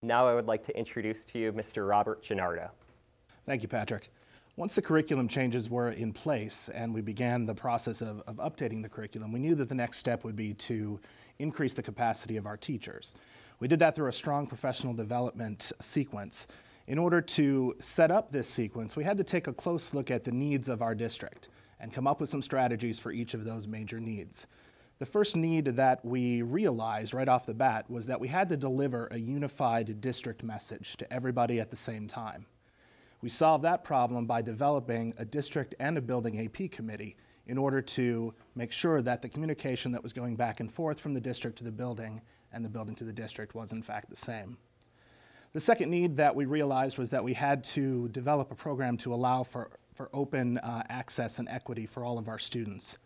Now I would like to introduce to you Mr. Robert Gennardo. Thank you, Patrick. Once the curriculum changes were in place and we began the process of updating the curriculum, we knew that the next step would be to increase the capacity of our teachers. We did that through a strong professional development sequence. In order to set up this sequence, we had to take a close look at the needs of our district and come up with some strategies for each of those major needs. The first need that we realized right off the bat was that we had to deliver a unified district message to everybody at the same time. We solved that problem by developing a district and a building AP committee in order to make sure that the communication that was going back and forth from the district to the building and the building to the district was in fact the same. The second need that we realized was that we had to develop a program to allow for open access and equity for all of our students.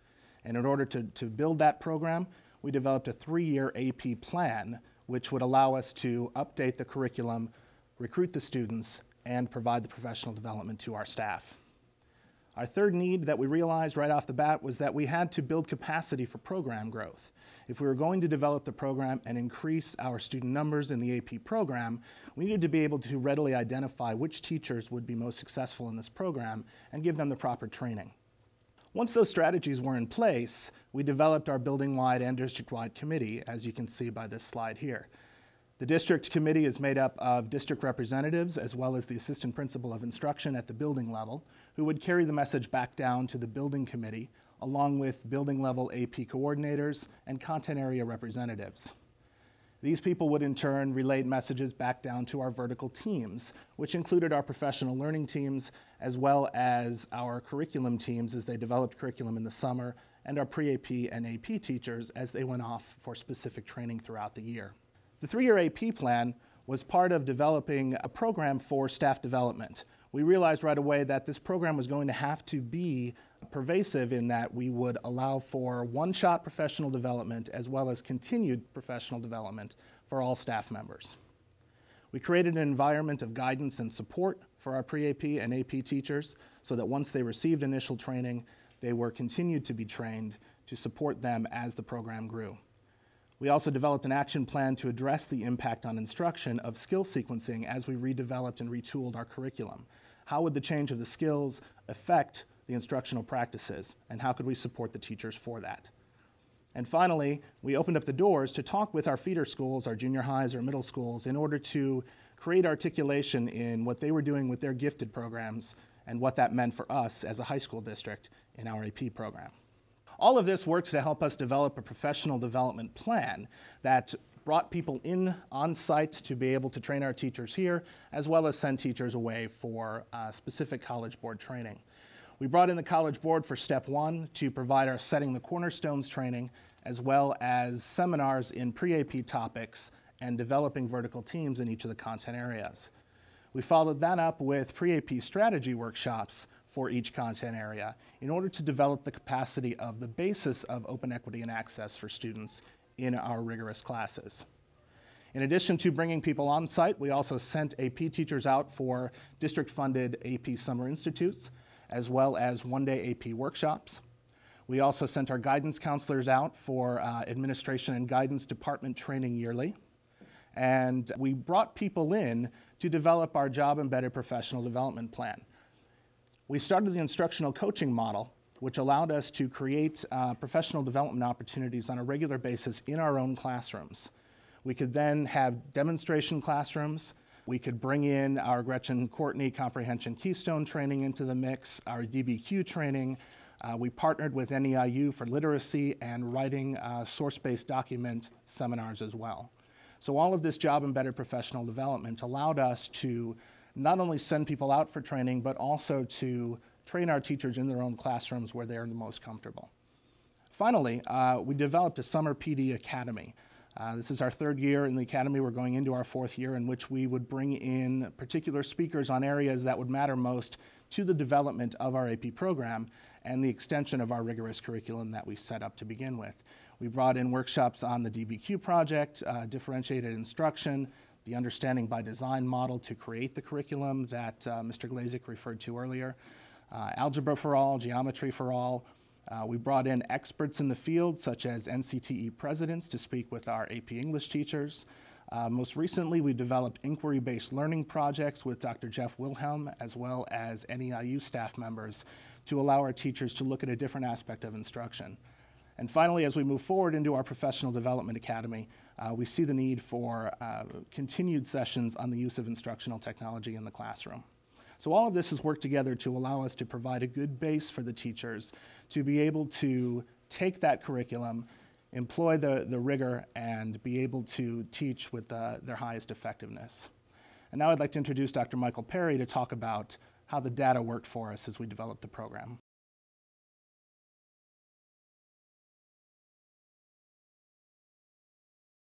And in order to build that program, we developed a 3-year AP plan which would allow us to update the curriculum, recruit the students, and provide the professional development to our staff. Our third need that we realized right off the bat was that we had to build capacity for program growth. If we were going to develop the program and increase our student numbers in the AP program, we needed to be able to readily identify which teachers would be most successful in this program and give them the proper training. Once those strategies were in place, we developed our building-wide and district-wide committee, as you can see by this slide here. The district committee is made up of district representatives as well as the assistant principal of instruction at the building level, who would carry the message back down to the building committee, along with building level AP coordinators and content area representatives. These people would in turn relay messages back down to our vertical teams, which included our professional learning teams as well as our curriculum teams as they developed curriculum in the summer, and our pre-AP and AP teachers as they went off for specific training throughout the year. The 3-year AP plan was part of developing a program for staff development. We realized right away that this program was going to have to be pervasive in that we would allow for one-shot professional development as well as continued professional development for all staff members. We created an environment of guidance and support for our pre-AP and AP teachers so that once they received initial training, they were continued to be trained to support them as the program grew. We also developed an action plan to address the impact on instruction of skill sequencing as we redeveloped and retooled our curriculum. How would the change of the skills affect the instructional practices, and how could we support the teachers for that? And finally, we opened up the doors to talk with our feeder schools, our junior highs or middle schools, in order to create articulation in what they were doing with their gifted programs and what that meant for us as a high school district in our AP program. All of this works to help us develop a professional development plan that brought people in on site to be able to train our teachers here, as well as send teachers away for specific College Board training. We brought in the College Board for step 1 to provide our Setting the Cornerstones training, as well as seminars in pre-AP topics and developing vertical teams in each of the content areas. We followed that up with pre-AP strategy workshops for each content area in order to develop the capacity of the basis of open equity and access for students in our rigorous classes. In addition to bringing people on site, we also sent AP teachers out for district-funded AP Summer Institutes, as well as one-day AP workshops. We also sent our guidance counselors out for administration and guidance department training yearly. And we brought people in to develop our job-embedded professional development plan. We started the instructional coaching model, which allowed us to create professional development opportunities on a regular basis in our own classrooms. We could then have demonstration classrooms. We could bring in our Gretchen Courtney Comprehension Keystone training into the mix, our DBQ training. We partnered with NEIU for literacy and writing source-based document seminars as well. So all of this job-embedded professional development allowed us to not only send people out for training, but also to train our teachers in their own classrooms where they're the most comfortable. Finally, we developed a Summer PD Academy. This is our 3rd year in the Academy. We're going into our 4th year, in which we would bring in particular speakers on areas that would matter most to the development of our AP program and the extension of our rigorous curriculum that we set up to begin with. We brought in workshops on the DBQ project, differentiated instruction, the Understanding by Design model to create the curriculum that Mr. Glazik referred to earlier, Algebra for All, Geometry for All. We brought in experts in the field, such as NCTE presidents, to speak with our AP English teachers. Most recently, we developed inquiry-based learning projects with Dr. Jeff Wilhelm, as well as NEIU staff members, to allow our teachers to look at a different aspect of instruction. And finally, as we move forward into our Professional Development Academy, we see the need for continued sessions on the use of instructional technology in the classroom. So all of this has worked together to allow us to provide a good base for the teachers to be able to take that curriculum, employ the rigor, and be able to teach with their highest effectiveness. And now I'd like to introduce Dr. Michael Perry to talk about how the data worked for us as we developed the program.